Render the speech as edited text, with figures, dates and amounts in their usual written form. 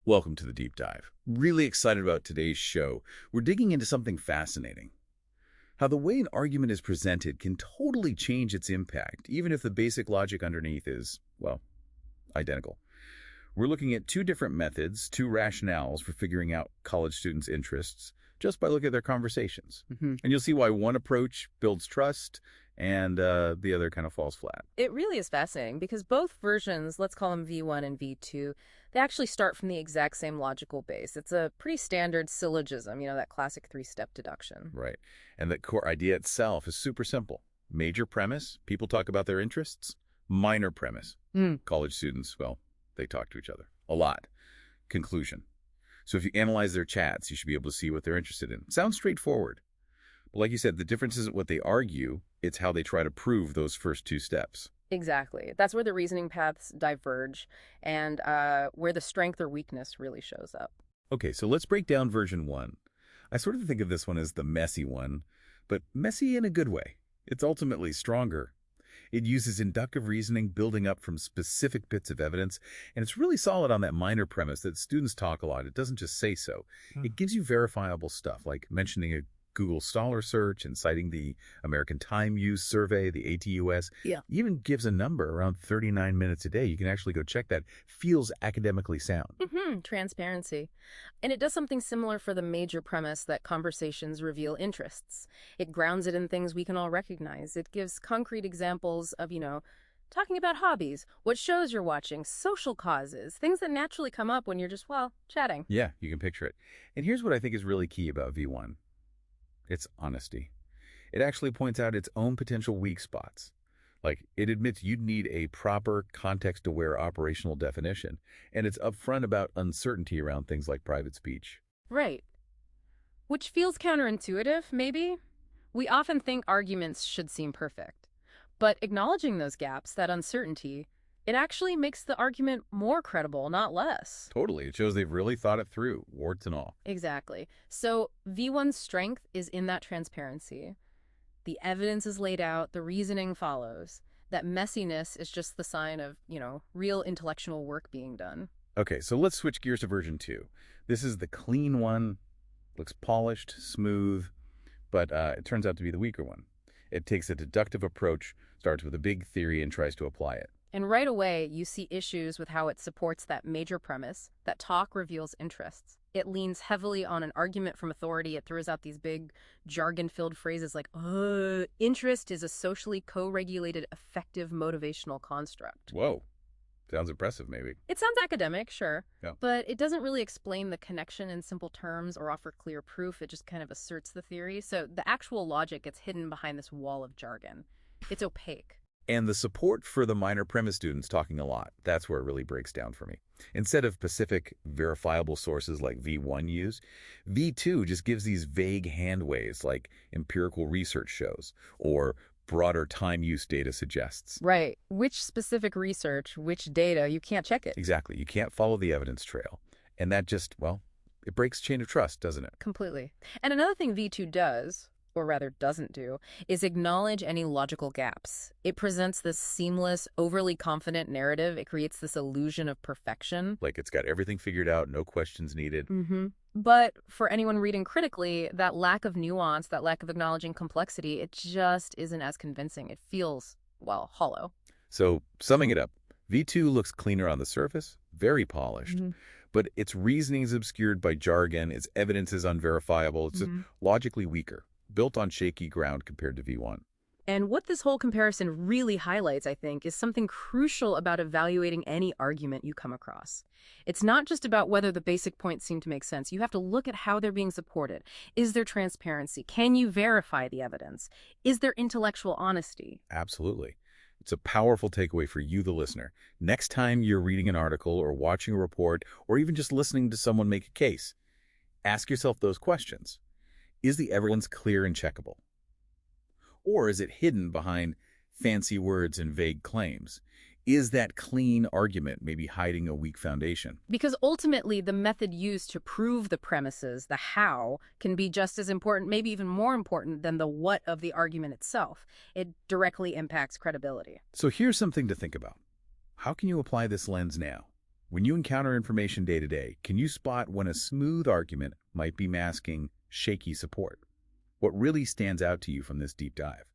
Welcome to the deep dive. Really excited about today's show. We're digging into something fascinating. How the way an argument is presented can totally change its impact, even if the basic logic underneath is, well, identical. We're looking at two different methods, two rationales for figuring out college students' interests, just by looking at their conversations. And you'll see why one approach builds trust and the other kind of falls flat. It really is fascinating because both versions, let's call them V1 and V2, they actually start from the exact same logical base. It's a pretty standard syllogism, that classic three-step deduction. Right. And the core idea itself is super simple. Major premise, people talk about their interests. Minor premise, college students, well, they talk to each other a lot. Conclusion. So if you analyze their chats, you should be able to see what they're interested in. Sounds straightforward. But like you said, the difference isn't what they argue, it's how they try to prove those first two steps. Exactly. That's where the reasoning paths diverge and where the strength or weakness really shows up. Okay, so let's break down version one. I sort of think of this one as the messy one, but messy in a good way. It's ultimately stronger. It uses inductive reasoning building up from specific bits of evidence, and it's really solid on that minor premise that students talk a lot. It doesn't just say so. It gives you verifiable stuff, like mentioning a Google Scholar search and citing the American Time Use Survey, the ATUS. Yeah. Even gives a number around 39 minutes a day. You can actually go check that. Feels academically sound. Transparency. And it does something similar for the major premise that conversations reveal interests. It grounds it in things we can all recognize. It gives concrete examples of, talking about hobbies, what shows you're watching, social causes, things that naturally come up when you're just, chatting. Yeah, you can picture it. And here's what I think is really key about V1. It's honesty. It actually points out its own potential weak spots. Like, it admits you'd need a proper, context-aware operational definition, and it's upfront about uncertainty around things like private speech. Right. Which feels counterintuitive, maybe? We often think arguments should seem perfect. But acknowledging those gaps, that uncertainty, it actually makes the argument more credible, not less. Totally. It shows they've really thought it through, warts and all. Exactly. So V1's strength is in that transparency. The evidence is laid out, the reasoning follows. That messiness is just the sign of, real intellectual work being done. Okay, so let's switch gears to version 2. This is the clean one, looks polished, smooth, but it turns out to be the weaker one. It takes a deductive approach, starts with a big theory, and tries to apply it. And right away, you see issues with how it supports that major premise, that talk reveals interests. It leans heavily on an argument from authority. It throws out these big jargon-filled phrases like, interest is a socially co-regulated, effective motivational construct. Whoa. Sounds impressive, maybe. It sounds academic, sure, Yeah. but it doesn't really explain the connection in simple terms or offer clear proof. It just kind of asserts the theory. So the actual logic gets hidden behind this wall of jargon. It's opaque. And the support for the minor premise students talking a lot, that's where it really breaks down for me. Instead of specific, verifiable sources like V1 used, V2 just gives these vague handwaves like empirical research shows or broader time use data suggests. Right. Which specific research, which data, you can't check it. Exactly. You can't follow the evidence trail. And that just, well, it breaks chain of trust, doesn't it? Completely. And another thing V2 does, or rather doesn't do, is acknowledge any logical gaps. It presents this seamless, overly confident narrative. It creates this illusion of perfection. Like it's got everything figured out, no questions needed. But for anyone reading critically, that lack of nuance, that lack of acknowledging complexity, it just isn't as convincing. It feels, hollow. So, summing it up, V2 looks cleaner on the surface, very polished, but its reasoning is obscured by jargon, its evidence is unverifiable, it's just logically weaker, built on shaky ground compared to V1. And what this whole comparison really highlights, I think, is something crucial about evaluating any argument you come across. It's not just about whether the basic points seem to make sense. You have to look at how they're being supported. Is there transparency? Can you verify the evidence? Is there intellectual honesty? Absolutely. It's a powerful takeaway for you, the listener. Next time you're reading an article or watching a report or even just listening to someone make a case, ask yourself those questions. Is the evidence clear and checkable? Or is it hidden behind fancy words and vague claims? Is that clean argument maybe hiding a weak foundation? Because ultimately, the method used to prove the premises, the how, can be just as important, maybe even more important than the what of the argument itself. It directly impacts credibility. So here's something to think about. How can you apply this lens now? When you encounter information day to day, can you spot when a smooth argument might be masking shaky support? What really stands out to you from this deep dive?